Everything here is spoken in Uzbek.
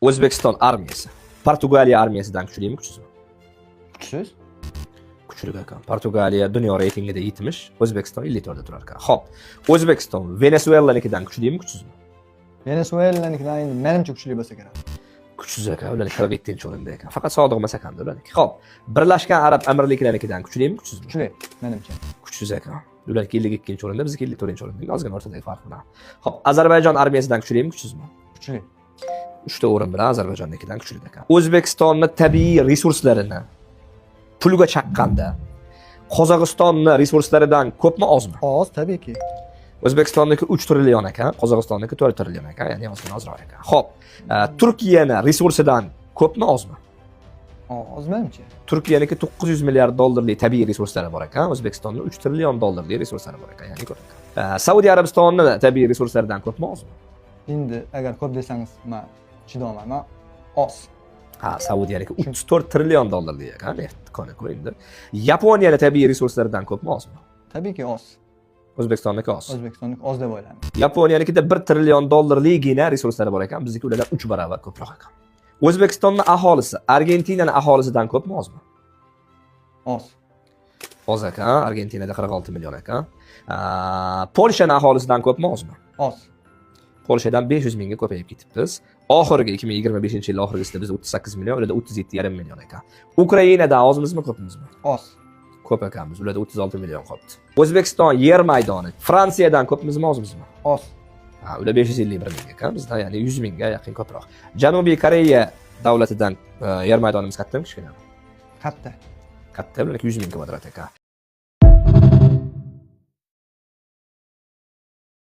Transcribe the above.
O'zbekiston armiyasi Portugaliya armiyasidan kuchlimi, kuchsizmi? Kuchsiz. Kuchli ekan. Portugaliya dunyo reytingida 70, O'zbekiston 54da turar ekan. Xo'p, O'zbekiston Venesuelanikidan kuchlimi, kuchsizmi? Venesuelanikidan endi menimcha kuchli bo'lsa kerak. Kuchsiz ekan, ular 47-o'rinda ekan. Faqat sodiq emas ekan ularniki. Xo'p, Birlashgan Arab Amirliklarikidan kuchlimi, kuchsizmi? Kuchli menimcha. Kuchsiz ekan. Ularniki 52-o'rinda, bizniki 54-o'rinda. Ozgina o'rtadagi farq bilan. Xo'p, Ozarbayjon armiyasidan kuchlimi, kuchsizmi? Kuchli. 3 ta o'rin bilan Ozarbayjonnikidan kuchli ekan. O'zbekistonning tabiiy resurslarini pulga chaqqanda Qozog'istonning resurslaridan ko'pmi, ozmi? Oz tabiiyki. O'zbekistonniki 3 trillion ekan, Qozog'istonniki 4 trillion ekan, ya'ni ozgina ozroq ekan. Xo'p, Turkiyaning resursidan ko'pmi, ozmi? Oz menimcha. Turkiyaniki 900 milliard dollarlik tabiiy resurslari bor ekan, O'zbekistonning 3 trillion dollarlik resurslari bor ekan, ya'ni ko'p ekan. Saudiya Arabistonining tabiiy resurslaridan ko'pmi, ozmi? Endi agar ko'p desangiz, men chidamayman. Oz. Saudiyaniki 34 trillion dollarlik ekan, neft koni ko'ringda. Yaponiyaning tabiiy resurslaridan ko'pmi, ozmi? Tabiiyki oz. O'zbekistonniki oz. O'zbekistonniki oz deb o'ylayman. Yaponiyanikida 1 trillion dollarligina resurslari bor ekan, bizniki ulardan 3 barobar ko'proq ekan. O'zbekistonning aholisi Argentinaning aholisidan ko'pmi, ozmi? Oz. Oz ekan, Argentinada 46 million ekan. Polshaning aholisidan ko'pmi, ozmi? Oz. Polshadan 500 mingga ko'payib ketibmiz. Oxirgi 2025-yil oxirgisida biz 38 million, ularda 37,5 million ekan. Ukrainadan ozmizmi, ko'pmizmi? Oz. Ko'p ekanmiz, ularda 36 million qolibdi. O'zbekiston yer maydoni Fransiyadan ko'pmizmi, ozmizmi? Oz. Ular 551 ming ekan, bizda ya'ni 100 mingga yaqin ko'proq. Janubiy Koreya davlatidan yer maydonimiz kattami, kichkinami? Katta. Katta, ularniki 100 ming kvadrat ekan.